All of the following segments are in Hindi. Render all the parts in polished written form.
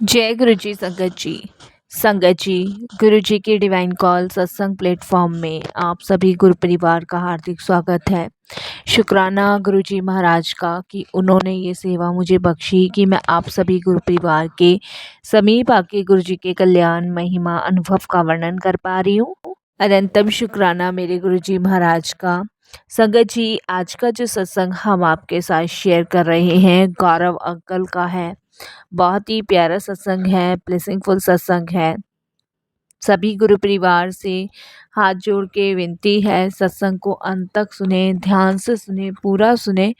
जय गुरु जी संगत जी गुरु जी की डिवाइन कॉल सत्संग प्लेटफॉर्म में आप सभी गुरु परिवार का हार्दिक स्वागत है। शुक्राना गुरु जी महाराज का कि उन्होंने ये सेवा मुझे बख्शी कि मैं आप सभी गुरु परिवार के समीप आके गुरु जी के कल्याण महिमा अनुभव का वर्णन कर पा रही हूँ। अनंतम शुक्राना मेरे गुरु जी महाराज का। संगत जी, आज का जो सत्संग हम आपके साथ शेयर कर रहे हैं गौरव अंकल का है। बहुत ही प्यारा सत्संग है, ब्लेसिंगफुल सत्संग है। सभी गुरु परिवार से हाथ जोड़ के विनती है, सत्संग को अंत तक सुने, ध्यान से सुने, पूरा सुने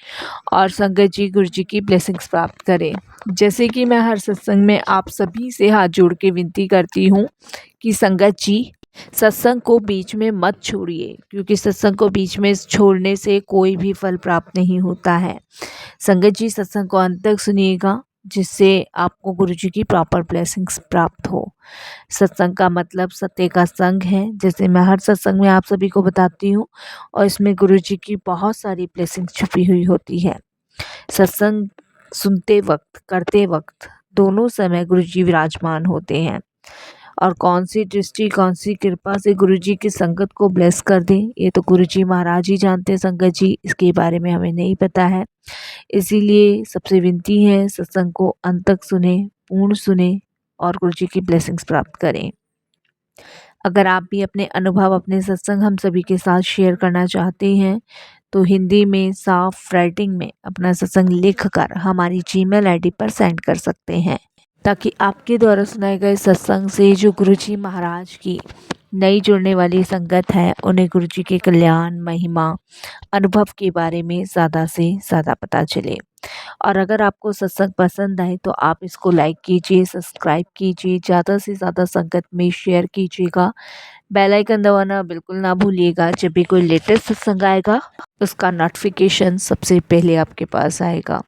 और संगत जी गुरु जी की ब्लेसिंग्स प्राप्त करें। जैसे कि मैं हर सत्संग में आप सभी से हाथ जोड़ के विनती करती हूँ कि संगत जी सत्संग को बीच में मत छोड़िए, क्योंकि सत्संग को बीच में छोड़ने से कोई भी फल प्राप्त नहीं होता है। संगत जी सत्संग को अंत तक सुनिएगा, जिससे आपको गुरु जी की प्रॉपर ब्लेसिंग्स प्राप्त हो। सत्संग का मतलब सत्य का संग है, जैसे मैं हर सत्संग में आप सभी को बताती हूँ, और इसमें गुरु जी की बहुत सारी ब्लेसिंग्स छुपी हुई होती है। सत्संग सुनते वक्त, करते वक्त दोनों समय गुरु जी विराजमान होते हैं, और कौन सी दृष्टि, कौन सी कृपा से गुरु जी की संगत को ब्लेस कर दें, ये तो गुरु जी महाराज ही जानते हैं। संगत जी इसके बारे में हमें नहीं पता है, इसीलिए सबसे विनती है सत्संग को अंत तक सुने, पूर्ण सुने और गुरु जी की ब्लेसिंग्स प्राप्त करें। अगर आप भी अपने अनुभव, अपने सत्संग हम सभी के साथ शेयर करना चाहते हैं तो हिंदी में साफ राइटिंग में अपना सत्संग लिखकर हमारी जीमेल आईडी पर सेंड कर सकते हैं, ताकि आपके द्वारा सुनाए गए सत्संग से जो गुरु जी महाराज की नई जुड़ने वाली संगत है, उन्हें गुरु जी के कल्याण, महिमा, अनुभव के बारे में ज़्यादा से ज़्यादा पता चले। और अगर आपको सत्संग पसंद आए तो आप इसको लाइक कीजिए, सब्सक्राइब कीजिए, ज़्यादा से ज़्यादा संगत में शेयर कीजिएगा। बेल आइकन दबाना बिल्कुल ना भूलिएगा। जब भी कोई लेटेस्ट सत्संग आएगा उसका नोटिफिकेशन सबसे पहले आपके पास आएगा।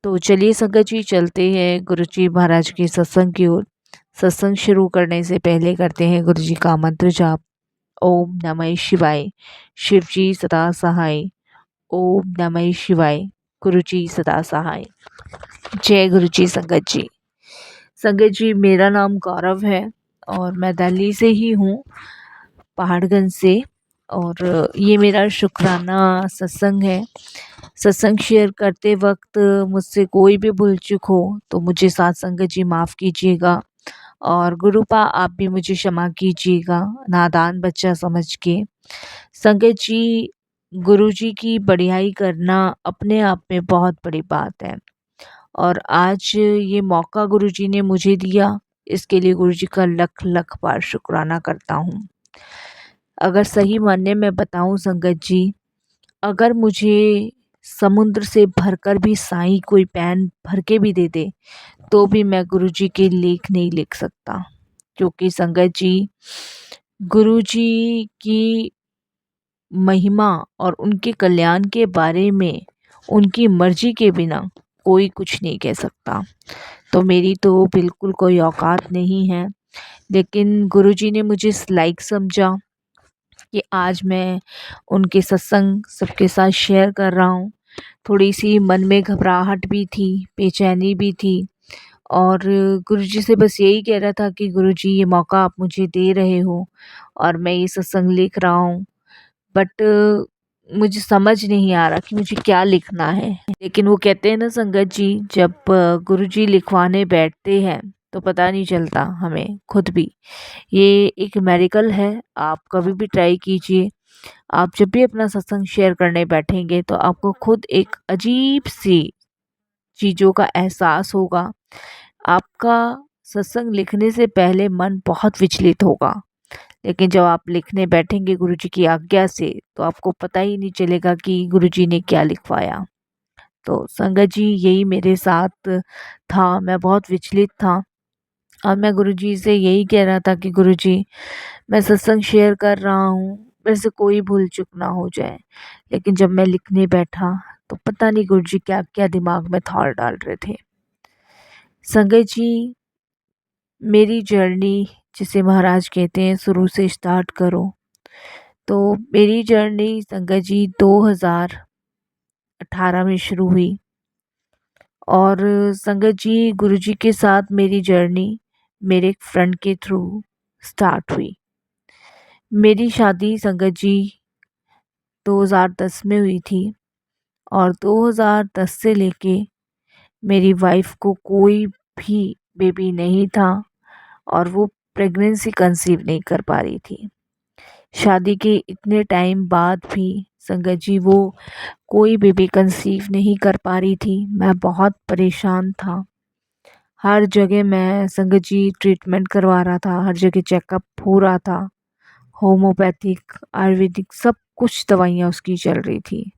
तो चलिए संगत जी, चलते हैं गुरु जी महाराज के सत्संग की ओर। सत्संग शुरू करने से पहले करते हैं गुरु जी का मंत्र जाप। ओम नमः शिवाय। शिव जी सदा सहाय। ओम नमः शिवाय। गुरु जी सदा सहाय। जय गुरु जी। संगत जी मेरा नाम गौरव है और मैं दिल्ली से ही हूँ, पहाड़गंज से। और ये मेरा शुक्राना सत्संग है। सत्संग शेयर करते वक्त मुझसे कोई भी भूल चूक हो तो मुझे साथ संगत जी माफ़ कीजिएगा, और गुरुपा आप भी मुझे क्षमा कीजिएगा, नादान बच्चा समझ के। संगत जी, गुरु जी की बढ़ियाई करना अपने आप में बहुत बड़ी बात है, और आज ये मौका गुरु जी ने मुझे दिया, इसके लिए गुरु जी का लख लख बार शुक्राना करता हूँ। अगर सही मायने में बताऊँ संगत जी, अगर मुझे समुद्र से भरकर भी साईं कोई पैन भर के भी दे दे तो भी मैं गुरु जी के लेख नहीं लिख सकता, क्योंकि संगत जी गुरु जी की महिमा और उनके कल्याण के बारे में उनकी मर्जी के बिना कोई कुछ नहीं कह सकता। तो मेरी तो बिल्कुल कोई औकात नहीं है, लेकिन गुरु जी ने मुझे इस लायक समझा कि आज मैं उनके सत्संग सबके साथ शेयर कर रहा हूँ। थोड़ी सी मन में घबराहट भी थी, बेचैनी भी थी, और गुरुजी से बस यही कह रहा था कि गुरुजी ये मौका आप मुझे दे रहे हो और मैं ये सत्संग लिख रहा हूँ, बट मुझे समझ नहीं आ रहा कि मुझे क्या लिखना है। लेकिन वो कहते हैं ना संगत जी, जब गुरुजी लिखवाने बैठते हैं तो पता नहीं चलता हमें खुद भी। ये एक मेडिकल है, आप कभी भी ट्राई कीजिए। आप जब भी अपना सत्संग शेयर करने बैठेंगे तो आपको खुद एक अजीब सी चीज़ों का एहसास होगा। आपका सत्संग लिखने से पहले मन बहुत विचलित होगा, लेकिन जब आप लिखने बैठेंगे गुरुजी की आज्ञा से तो आपको पता ही नहीं चलेगा कि गुरुजी ने क्या लिखवाया। तो संगत जी यही मेरे साथ था, मैं बहुत विचलित था और मैं गुरुजी से यही कह रहा था कि गुरुजी मैं सत्संग शेयर कर रहा हूँ, मेरे से कोई भूल चूक ना हो जाए। लेकिन जब मैं लिखने बैठा तो पता नहीं गुरुजी क्या क्या दिमाग में थॉट डाल रहे थे। संगत जी, मेरी जर्नी जिसे महाराज कहते हैं शुरू से स्टार्ट करो, तो मेरी जर्नी संगत जी 2018 में शुरू हुई और संगत जी, गुरुजी के साथ मेरी जर्नी मेरे एक फ्रेंड के थ्रू स्टार्ट हुई। मेरी शादी संगत जी 2010 में हुई थी और 2010 से लेके मेरी वाइफ को कोई भी बेबी नहीं था और वो प्रेगनेंसी कंसीव नहीं कर पा रही थी। शादी के इतने टाइम बाद भी संगत जी वो कोई बेबी कंसीव नहीं कर पा रही थी। मैं बहुत परेशान था। हर जगह मैं संगत जी ट्रीटमेंट करवा रहा था, हर जगह चेकअप हो रहा था। होम्योपैथिक, आयुर्वेदिक सब कुछ दवाइयाँ उसकी चल रही थी।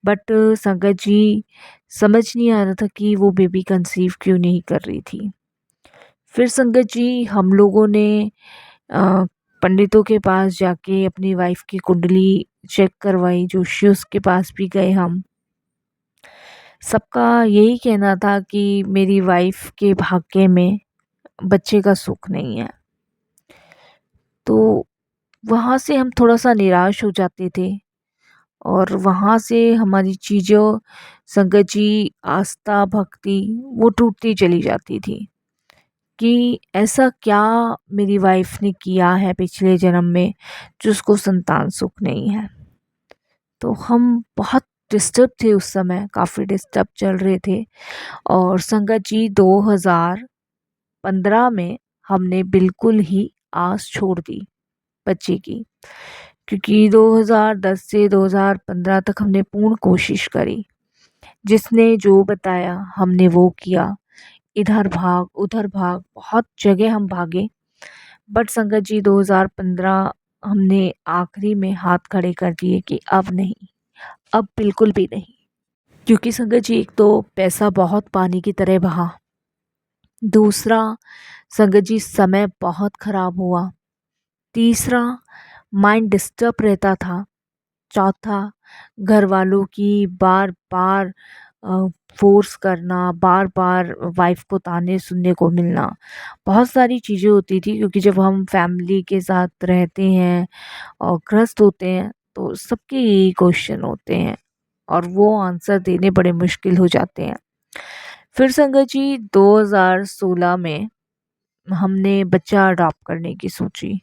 बट संगत जी समझ नहीं आ रहा था कि वो बेबी कंसीव क्यों नहीं कर रही थी। फिर संगत जी हम लोगों ने अ, पंडितों के पास जाके अपनी वाइफ की कुंडली चेक करवाई, जोशियों के पास भी गए हम। सबका यही कहना था कि मेरी वाइफ के भाग्य में बच्चे का सुख नहीं है। तो वहाँ से हम थोड़ा-सा निराश हो जाते थे और वहाँ से हमारी चीज़ों संगत जी आस्था, भक्ति वो टूटती चली जाती थी कि ऐसा क्या मेरी वाइफ ने किया है पिछले जन्म में जो उसको संतान सुख नहीं है। तो हम बहुत डिस्टर्ब थे उस समय, काफ़ी डिस्टर्ब चल रहे थे और संगत जी 2015 में हमने बिल्कुल ही आस छोड़ दी बच्चे की, क्योंकि 2010 से 2015 तक हमने पूर्ण कोशिश करी। जिसने जो बताया हमने वो किया। इधर भाग, उधर भाग, बहुत जगह हम भागे। बट संगत जी 2015 हमने आखिरी में हाथ खड़े कर दिए कि अब नहीं, अब बिल्कुल भी नहीं। क्योंकि संगत जी एक तो पैसा बहुत पानी की तरह बहा, दूसरा संगत जी समय बहुत खराब हुआ, तीसरा माइंड डिस्टर्ब रहता था, चौथा घर वालों की बार बार फोर्स करना, बार बार वाइफ को ताने सुनने को मिलना, बहुत सारी चीज़ें होती थी। क्योंकि जब हम फैमिली के साथ रहते हैं और ग्रस्त होते हैं तो सबके यही क्वेश्चन होते हैं और वो आंसर देने बड़े मुश्किल हो जाते हैं। फिर संगत जी 2016 में हमने बच्चा अडॉप्ट करने की सोची।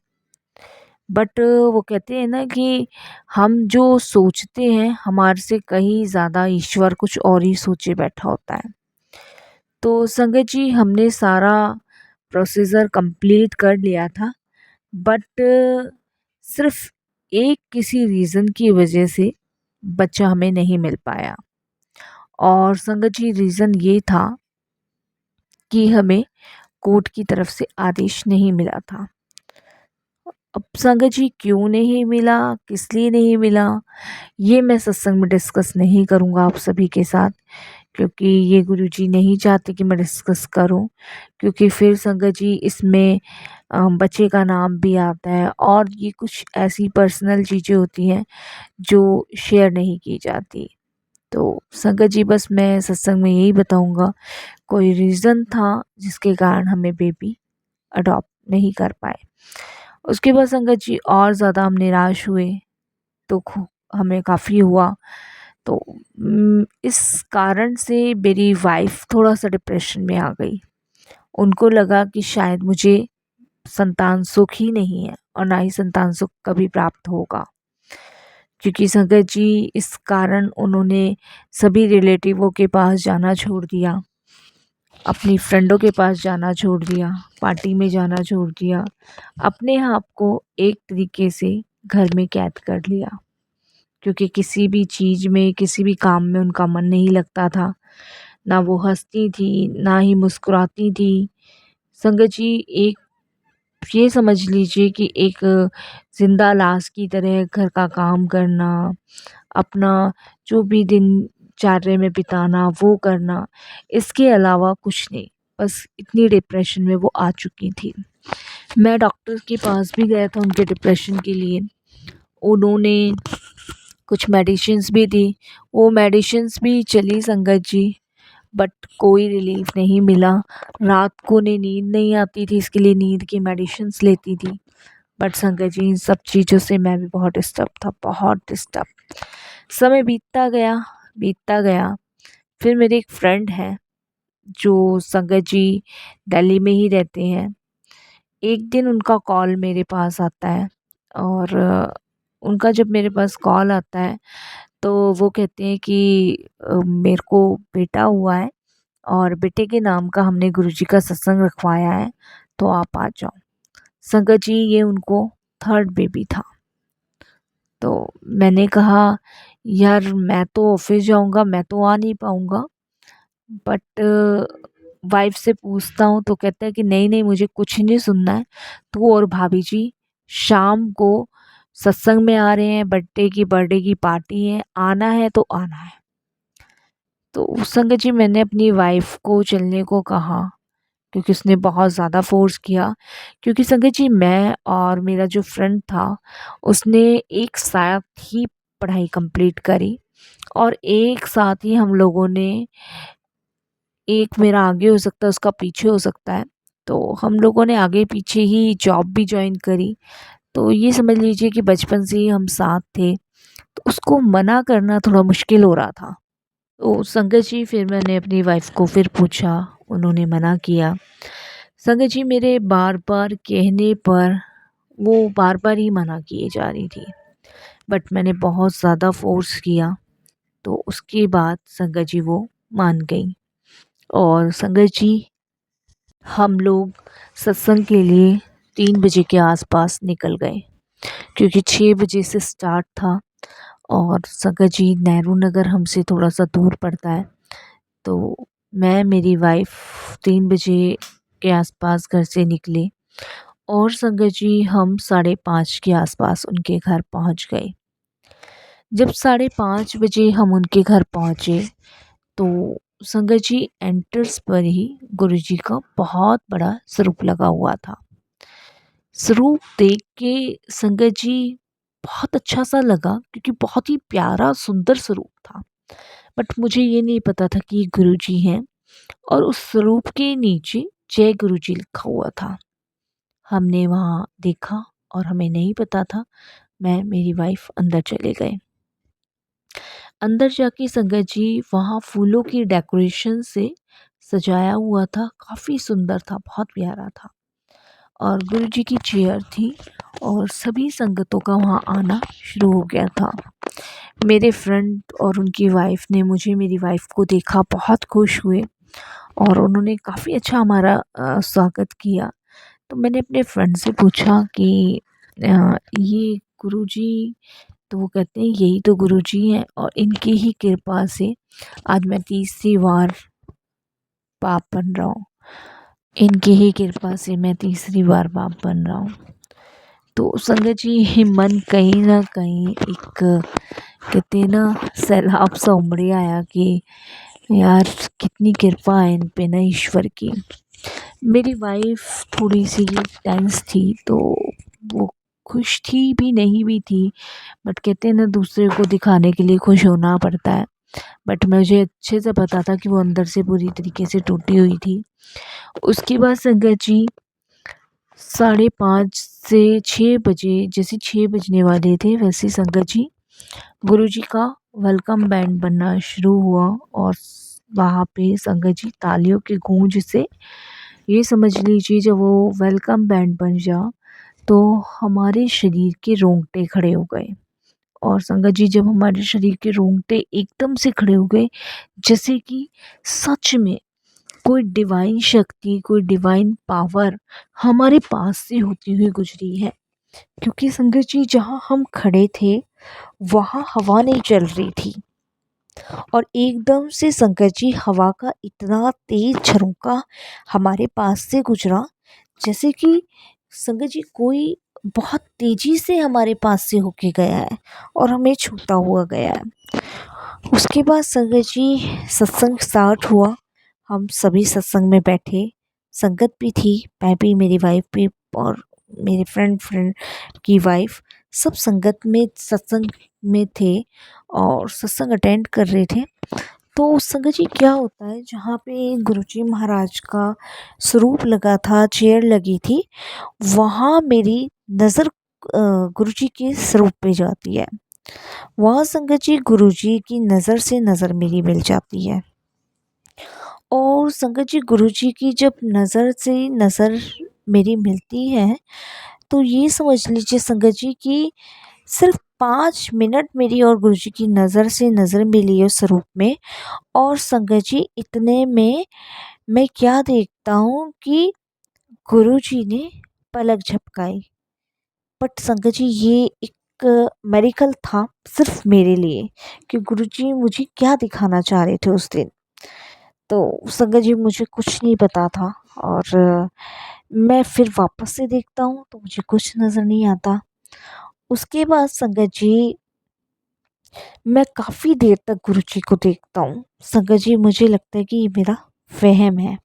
बट वो कहते हैं ना कि हम जो सोचते हैं हमारे से कहीं ज़्यादा ईश्वर कुछ और ही सोचे बैठा होता है। तो संगत जी हमने सारा प्रोसीजर कंप्लीट कर लिया था, बट सिर्फ एक किसी रीज़न की वजह से बच्चा हमें नहीं मिल पाया। और संगत जी रीज़न ये था कि हमें कोर्ट की तरफ से आदेश नहीं मिला था। अब संगत जी क्यों नहीं मिला, किस लिए नहीं मिला, ये मैं सत्संग में डिस्कस नहीं करूँगा आप सभी के साथ, क्योंकि ये गुरुजी नहीं चाहते कि मैं डिस्कस करूँ। क्योंकि फिर संगत जी इसमें बच्चे का नाम भी आता है और ये कुछ ऐसी पर्सनल चीज़ें होती हैं जो शेयर नहीं की जाती। तो संगत जी बस मैं सत्संग में यही बताऊँगा, कोई रीज़न था जिसके कारण हमें बेबी अडॉप्ट नहीं कर पाए। उसके बाद संगत जी और ज़्यादा हम निराश हुए, दुःख हमें काफ़ी हुआ। तो इस कारण से मेरी वाइफ़ थोड़ा-सा डिप्रेशन में आ गई। उनको लगा कि शायद मुझे संतान सुख ही नहीं है और ना ही संतान सुख कभी प्राप्त होगा। क्योंकि संगत जी इस कारण उन्होंने सभी रिलेटिवों के पास जाना छोड़ दिया, अपनी फ्रेंडों के पास जाना छोड़ दिया, पार्टी में जाना छोड़ दिया, अपने आप को एक तरीके से घर में कैद कर लिया। क्योंकि किसी भी चीज़ में, किसी भी काम में उनका मन नहीं लगता था। ना वो हँसती थी, ना ही मुस्कुराती थी। संगत जी एक ये समझ लीजिए कि एक ज़िंदा लाश की तरह घर का काम करना, अपना जो भी दिनचर्या में बिताना वो करना, इसके अलावा कुछ नहीं। बस इतनी डिप्रेशन में वो आ चुकी थी। मैं डॉक्टर के पास भी गया था उनके डिप्रेशन के लिए। उन्होंने कुछ मेडिसिन्स भी दी, वो मेडिसिन्स भी चली संगत जी, बट कोई रिलीफ नहीं मिला। रात को उन्हें नींद नहीं आती थी, इसके लिए नींद की मेडिसिन्स लेती थी। बट संगत जी इन सब चीज़ों से मैं भी बहुत डिस्टर्ब था, बहुत डिस्टर्ब। समय बीतता गया, बीतता गया। फिर मेरे एक फ्रेंड हैं जो संगत जी दिल्ली में ही रहते हैं। एक दिन उनका कॉल मेरे पास आता है और उनका जब मेरे पास कॉल आता है तो वो कहते हैं कि मेरे को बेटा हुआ है और बेटे के नाम का हमने गुरुजी का सत्संग रखवाया है, तो आप आ जाओ। संगत जी ये उनको थर्ड बेबी था। तो मैंने कहा यार मैं तो ऑफिस जाऊंगा, मैं तो आ नहीं पाऊंगा, बट वाइफ से पूछता हूँ तो कहता है कि नहीं नहीं मुझे कुछ नहीं सुनना है, तू और भाभी जी शाम को सत्संग में आ रहे हैं, बर्थडे की पार्टी है, आना है तो आना है। तो उस संगत जी मैंने अपनी वाइफ को चलने को कहा क्योंकि उसने बहुत ज़्यादा फोर्स किया। क्योंकि संगत जी मैं और मेरा जो फ्रेंड था उसने एक साथ ही पढ़ाई कंप्लीट करी और एक साथ ही हम लोगों ने, एक मेरा आगे हो सकता है उसका पीछे हो सकता है, तो हम लोगों ने आगे पीछे ही जॉब भी ज्वाइन करी। तो ये समझ लीजिए कि बचपन से ही हम साथ थे, तो उसको मना करना थोड़ा मुश्किल हो रहा था। तो संगत जी फिर मैंने अपनी वाइफ को फिर पूछा, उन्होंने मना किया। संगत जी मेरे बार बार कहने पर वो बार बार ही मना किए जा रही थी, बट मैंने बहुत ज़्यादा फोर्स किया तो उसके बाद संगत जी वो मान गई। और संगत जी हम लोग सत्संग के लिए 3 बजे के आसपास निकल गए क्योंकि 6 बजे से स्टार्ट था और संगत जी नेहरू नगर हमसे थोड़ा सा दूर पड़ता है। तो मैं मेरी वाइफ 3 बजे के आसपास घर से निकले और संगत जी हम 5:30 के आसपास उनके घर पहुंच गए। जब 5:30 बजे हम उनके घर पहुंचे तो संगत जी एंटर्स पर ही गुरुजी का बहुत बड़ा स्वरूप लगा हुआ था। स्वरूप देख के संगत जी बहुत अच्छा सा लगा क्योंकि बहुत ही प्यारा सुंदर स्वरूप था, बट मुझे ये नहीं पता था कि ये गुरुजी हैं। और उस स्वरूप के नीचे जय गुरुजी लिखा हुआ था। हमने वहाँ देखा और हमें नहीं पता था। मैं मेरी वाइफ अंदर चले गए। अंदर जाके संगत जी वहाँ फूलों की डेकोरेशन से सजाया हुआ था, काफ़ी सुंदर था, बहुत प्यारा था। और गुरुजी की चेयर थी और सभी संगतों का वहाँ आना शुरू हो गया था। मेरे फ्रेंड और उनकी वाइफ ने मुझे, मेरी वाइफ को देखा, बहुत खुश हुए और उन्होंने काफ़ी अच्छा हमारा स्वागत किया। तो मैंने अपने फ्रेंड से पूछा कि ये गुरुजी, तो वो कहते हैं यही तो गुरुजी हैं और इनकी ही कृपा से आज मैं तीसरी बार बाप बन रहा हूँ। इनकी ही कृपा से मैं तीसरी बार बाप बन रहा हूँ। तो संगत जी मन कहीं ना कहीं एक, कहते हैं ना, सैलाब सा उमड़ आया कि यार कितनी कृपा है इन पे ना ईश्वर की। मेरी वाइफ थोड़ी सी टेंस थी तो वो खुश थी भी नहीं भी थी, बट कहते हैं ना दूसरे को दिखाने के लिए खुश होना पड़ता है। बट मुझे अच्छे से पता था कि वो अंदर से पूरी तरीके से टूटी हुई थी। उसके बाद संगत जी 5:30 से 6 बजे, जैसे 6 बजने वाले थे वैसे संगत जी गुरुजी का वेलकम बैंड बनना शुरू हुआ और वहाँ पे संगत जी तालियों की गूंज से, ये समझ लीजिए जब वो वेलकम बैंड बन जा तो हमारे शरीर के रोंगटे खड़े हो गए। और संगत जी जब हमारे शरीर के रोंगटे एकदम से खड़े हो गए, जैसे कि सच में कोई डिवाइन शक्ति, कोई डिवाइन पावर हमारे पास से होती हुई गुजरी है। क्योंकि संगत जी जहाँ हम खड़े थे वहाँ हवा नहीं चल रही थी और एकदम से संगत जी हवा का इतना तेज झरोका हमारे पास से गुजरा, जैसे कि संगत जी कोई बहुत तेजी से हमारे पास से होके गया है और हमें छूता हुआ गया है। उसके बाद संगत जी सत्संग स्टार्ट हुआ। हम सभी सत्संग में बैठे, संगत भी थी, मैं भी, मेरी वाइफ भी और मेरे फ्रेंड की वाइफ, सब संगत में सत्संग में थे और सत्संग अटेंड कर रहे थे। तो संगत जी क्या होता है, जहाँ पे गुरुजी महाराज का स्वरूप लगा था, चेयर लगी थी, वहाँ मेरी नज़र गुरुजी के स्वरूप पे जाती है। वहाँ संगत जी गुरुजी की नज़र से नज़र मेरी मिल जाती है। और संगत जी, गुरुजी की जब नज़र से नज़र मेरी मिलती है, तो ये समझ लीजिए संगत जी कि सिर्फ 5 मिनट मेरी और गुरुजी की नज़र से नज़र मिली है उस रूप में। और संगत जी, इतने में मैं क्या देखता हूँ कि गुरुजी ने पलक झपकाई। बट संगत जी, ये एक मेरिकल था सिर्फ मेरे लिए कि गुरुजी मुझे क्या दिखाना चाह रहे थे उस दिन। तो संगत जी, मुझे कुछ नहीं पता था। और मैं फिर वापस से देखता हूँ तो मुझे कुछ नज़र नहीं आता। उसके बाद संगत जी, मैं काफ़ी देर तक गुरुजी को देखता हूँ। संगत जी, मुझे लगता है कि ये मेरा वहम है।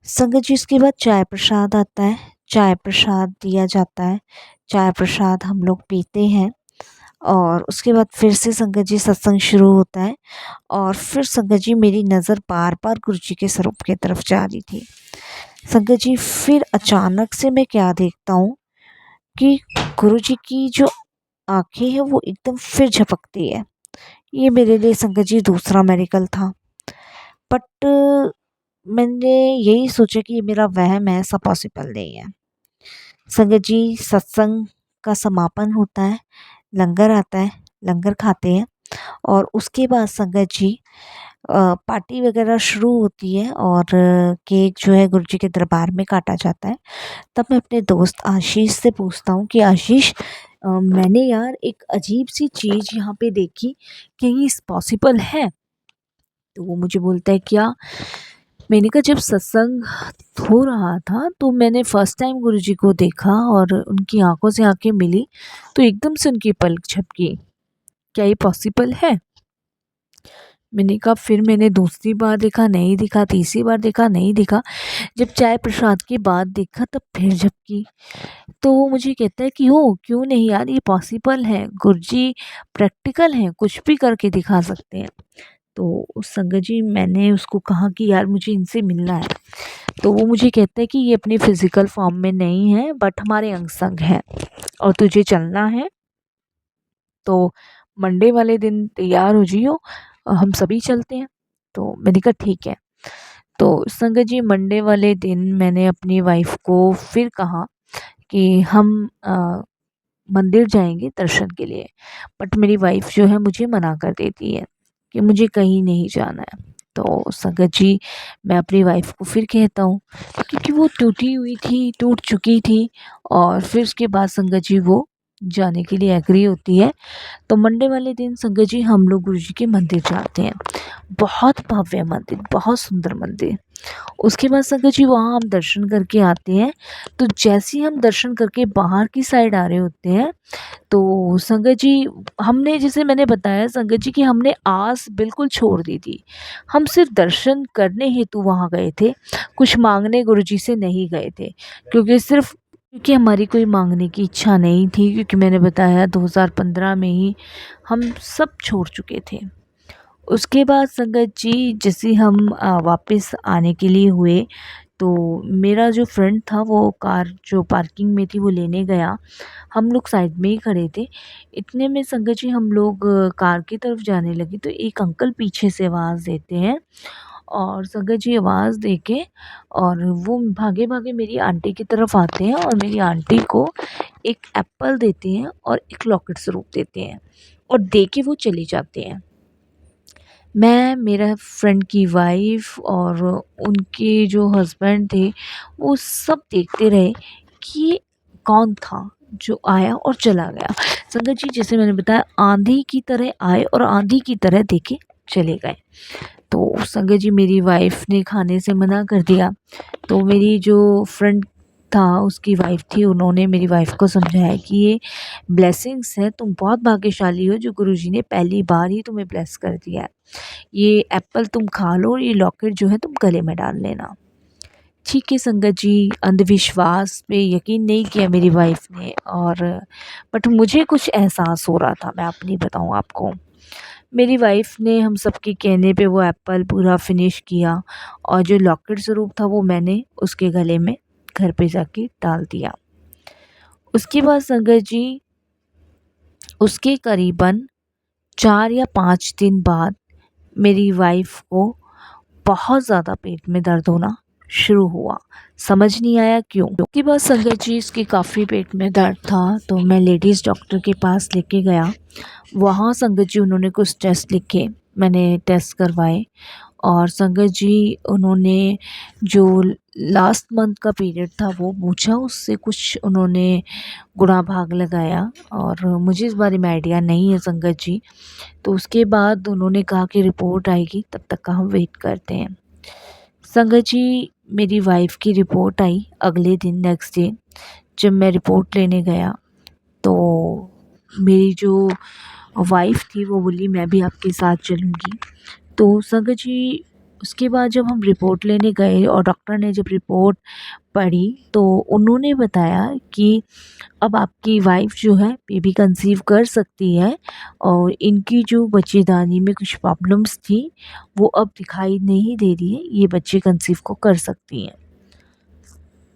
संगत जी, इसके बाद चाय प्रसाद आता है। चाय प्रसाद दिया जाता है। चाय प्रसाद हम लोग पीते हैं और उसके बाद फिर से संगत जी सत्संग शुरू होता है। और फिर संगत जी, मेरी नज़र बार-बार गुरुजी के स्वरूप की तरफ जा रही थी। संगत जी, फिर अचानक से मैं क्या देखता हूँ कि गुरुजी की जो आँखें हैं वो एकदम फिर झपकती है। ये मेरे लिए संगत जी दूसरा मेरिकल था। बट मैंने यही सोचा कि ये मेरा वहम है, ऐसा पॉसिबल नहीं है। संगत जी, सत्संग का समापन होता है, लंगर आता है, लंगर खाते हैं और उसके बाद संगत जी पार्टी वगैरह शुरू होती है और केक जो है गुरुजी के दरबार में काटा जाता है। तब मैं अपने दोस्त आशीष से पूछता हूँ कि आशीष, मैंने यार एक अजीब सी चीज़ यहाँ पे देखी, क्या ये पॉसिबल है? तो वो मुझे बोलता है, क्या? मैंने कहा, जब सत्संग हो रहा था तो मैंने फर्स्ट टाइम गुरुजी को देखा और उनकी आंखों से आंखें मिली तो एकदम से उनकी पलक झपकी। क्या ये पॉसिबल है? मैंने कहा, फिर मैंने दूसरी बार देखा, नहीं दिखा, तीसरी बार देखा, नहीं दिखा, जब चाय प्रसाद के बाद देखा तब फिर झपकी। तो वो मुझे कहता है कि हो क्यों नहीं यार, ये पॉसिबल है, गुरुजी प्रैक्टिकल हैं, कुछ भी करके दिखा सकते हैं। तो उस संगत जी, मैंने उसको कहा कि यार मुझे इनसे मिलना है। तो वो मुझे कहता है कि ये अपनी फिजिकल फॉर्म में नहीं है बट हमारे अंग संग है और तुझे चलना है तो मंडे वाले दिन तैयार हो जियो, हम सभी चलते हैं। तो मैंने कहा ठीक है। तो संगत जी, मंडे वाले दिन मैंने अपनी वाइफ को फिर कहा कि हम मंदिर जाएंगे दर्शन के लिए। बट मेरी वाइफ जो है मुझे मना कर देती है कि मुझे कहीं नहीं जाना है। तो संगत जी, मैं अपनी वाइफ को फिर कहता हूँ क्योंकि वो टूटी हुई थी, टूट चुकी थी। और फिर उसके बाद संगत जी वो जाने के लिए एग्री होती है। तो मंडे वाले दिन संगत जी हम लोग गुरुजी के मंदिर जाते हैं। बहुत भव्य मंदिर, बहुत सुंदर मंदिर। उसके बाद संगत जी वहाँ हम दर्शन करके आते हैं। तो जैसे ही हम दर्शन करके बाहर की साइड आ रहे होते हैं तो संगत जी, हमने, जैसे मैंने बताया संगत जी, कि हमने आस बिल्कुल छोड़ दी थी। हम सिर्फ दर्शन करने हेतु वहाँ गए थे, कुछ मांगने गुरुजी से नहीं गए थे। क्योंकि हमारी कोई मांगने की इच्छा नहीं थी, क्योंकि मैंने बताया 2015 में ही हम सब छोड़ चुके थे। उसके बाद संगत जी, जैसे हम वापस आने के लिए हुए तो मेरा जो फ्रेंड था वो कार जो पार्किंग में थी वो लेने गया। हम लोग साइड में ही खड़े थे। इतने में संगत जी हम लोग कार की तरफ जाने लगे तो एक अंकल पीछे से आवाज़ देते हैं। और संगत जी आवाज़ दे के और वो भागे भागे मेरी आंटी की तरफ आते हैं और मेरी आंटी को एक एप्पल देते हैं और एक लॉकेट स्वरूप देते हैं और दे के वो चले जाते हैं। मैं, मेरा फ्रेंड की वाइफ और उनके जो हस्बैंड थे वो सब देखते रहे कि ये कौन था जो आया और चला गया। संगत जी, जैसे मैंने बताया, आंधी की तरह आए और आंधी की तरह देके चले गए। तो संगत जी, मेरी वाइफ ने खाने से मना कर दिया। तो मेरी जो फ्रेंड था उसकी वाइफ थी, उन्होंने मेरी वाइफ को समझाया कि ये ब्लेसिंग्स है, तुम बहुत भाग्यशाली हो जो गुरुजी ने पहली बार ही तुम्हें ब्लेस कर दिया है। ये एप्पल तुम खा लो और ये लॉकेट जो है तुम गले में डाल लेना। ठीक है संगत जी, अंधविश्वास पे यकीन नहीं किया मेरी वाइफ ने। और बट मुझे कुछ एहसास हो रहा था, मैं अपनी बताऊँ आपको। मेरी वाइफ ने हम सबके कहने पे वो एप्पल पूरा फिनिश किया और जो लॉकेट स्वरूप था वो मैंने उसके गले में घर पे जाके डाल दिया। उसके बाद संगत जी, उसके करीबन 4 या 5 दिन बाद मेरी वाइफ को बहुत ज़्यादा पेट में दर्द होना शुरू हुआ। समझ नहीं आया क्यों। उसके बाद संगत जी इसके काफ़ी पेट में दर्द था, तो मैं लेडीज़ डॉक्टर के पास लेके गया। वहाँ संगत जी उन्होंने कुछ टेस्ट लिखे, मैंने टेस्ट करवाए और संगत जी उन्होंने जो लास्ट मंथ का पीरियड था वो पूछा, उससे कुछ उन्होंने गुणा भाग लगाया और मुझे इस बारे में आइडिया नहीं है संगत जी। तो उसके बाद उन्होंने कहा कि रिपोर्ट आएगी, तब तक का हम वेट करते हैं। संगत जी मेरी वाइफ़ की रिपोर्ट आई अगले दिन, नेक्स्ट डे जब मैं रिपोर्ट लेने गया तो मेरी जो वाइफ़ थी वो बोली मैं भी आपके साथ चलूँगी। तो संगत जी उसके बाद जब हम रिपोर्ट लेने गए और डॉक्टर ने जब रिपोर्ट पढ़ी तो उन्होंने बताया कि अब आपकी वाइफ़ जो है बेबी कंसीव कर सकती है और इनकी जो बच्चेदानी में कुछ प्रॉब्लम्स थी वो अब दिखाई नहीं दे रही है, ये बच्चे कंसीव को कर सकती हैं।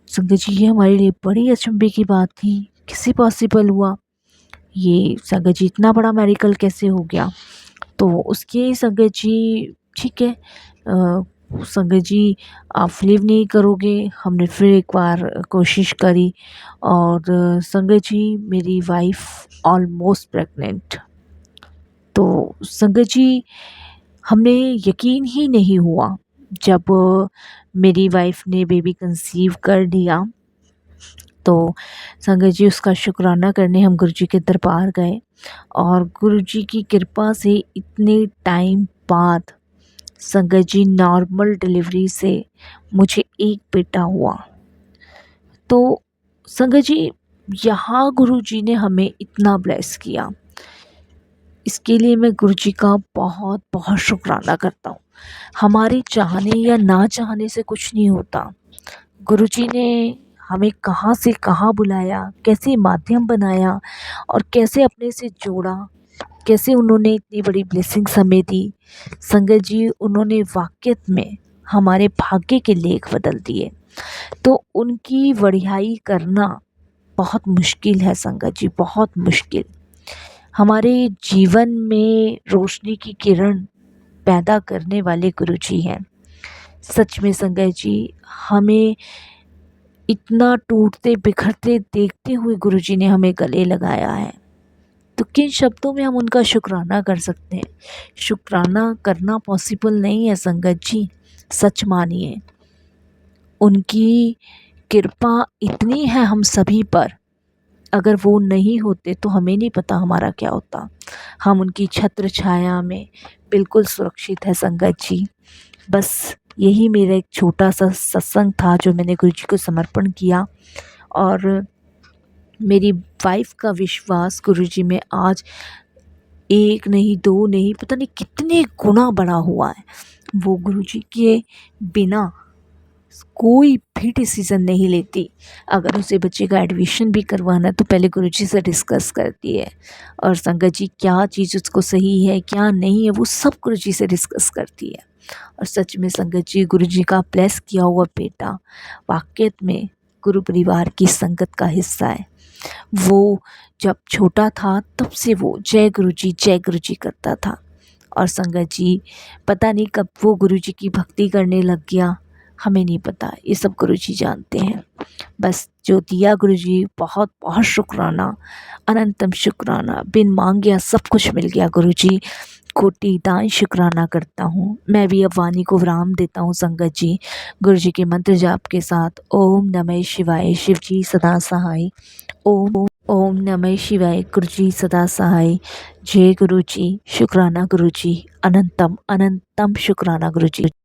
संगत जी ये हमारे लिए बड़ी अचंभे की बात थी, कैसे पॉसिबल हुआ? ये संगत जी इतना बड़ा मेडिकल कैसे हो गया? तो उसके संगत जी ठीक है, संगत जी आप बिलीव नहीं करोगे, हमने फिर एक बार कोशिश करी और संगत जी मेरी वाइफ़ ऑलमोस्ट प्रेग्नेंट। तो संगत जी हमें यकीन ही नहीं हुआ जब मेरी वाइफ़ ने बेबी कंसीव कर लिया। तो संगत जी उसका शुक्राना करने हम गुरुजी के दरबार गए और गुरुजी की कृपा से इतने टाइम बाद संगत जी नॉर्मल डिलीवरी से मुझे एक बेटा हुआ। तो संगत जी यहाँ गुरुजी ने हमें इतना ब्लेस किया, इसके लिए मैं गुरुजी का बहुत बहुत शुक्राना करता हूँ। हमारे चाहने या ना चाहने से कुछ नहीं होता। गुरुजी ने हमें कहाँ से कहाँ बुलाया, कैसे माध्यम बनाया और कैसे अपने से जोड़ा, कैसे उन्होंने इतनी बड़ी ब्लेसिंग्स हमें दी। संगत जी उन्होंने वाक़ई में हमारे भाग्य के लेख बदल दिए। तो उनकी वड़ियाई करना बहुत मुश्किल है संगत जी, बहुत मुश्किल। हमारे जीवन में रोशनी की किरण पैदा करने वाले गुरुजी हैं। सच में संगत जी हमें इतना टूटते बिखरते देखते हुए गुरुजी ने हमें गले लगाया है, तो किन शब्दों में हम उनका शुक्राना कर सकते हैं? शुक्राना करना पॉसिबल नहीं है संगत जी, सच मानिए। उनकी कृपा इतनी है हम सभी पर, अगर वो नहीं होते तो हमें नहीं पता हमारा क्या होता। हम उनकी छत्र छाया में बिल्कुल सुरक्षित है संगत जी। बस यही मेरा एक छोटा सा सत्संग था जो मैंने गुरुजी को समर्पण किया और मेरी वाइफ़ का विश्वास गुरुजी में आज एक नहीं, दो नहीं, पता नहीं कितने गुना बढ़ा हुआ है। वो गुरुजी के बिना कोई भी डिसीज़न नहीं लेती। अगर उसे बच्चे का एडमिशन भी करवाना है तो पहले गुरुजी से डिस्कस करती है और संगत जी क्या चीज़ उसको सही है, क्या नहीं है, वो सब गुरुजी से डिस्कस करती है। और सच में संगत जी गुरुजी का ब्लेस किया हुआ बेटा वाक़ई में गुरु परिवार की संगत का हिस्सा है। वो जब छोटा था तब से वो जय गुरुजी करता था और संगत जी पता नहीं कब वो गुरुजी की भक्ति करने लग गया, हमें नहीं पता, ये सब गुरुजी जानते हैं। बस जो दिया गुरुजी, बहुत बहुत शुक्राना, अनंतम शुक्राना, बिन मांगे सब कुछ मिल गया गुरुजी, कोटि दान शुक्राना करता हूँ। मैं भी अब वाणी को विराम देता हूँ संगत जी, गुरुजी के मंत्र जाप के साथ। ओम नमः शिवाय, शिव जी सदा सहाय। ओम ओम नमः शिवाय, गुरुजी सदा सहाय। जय गुरुजी, शुक्राना गुरुजी, अनंतम अनंतम शुक्राना गुरुजी।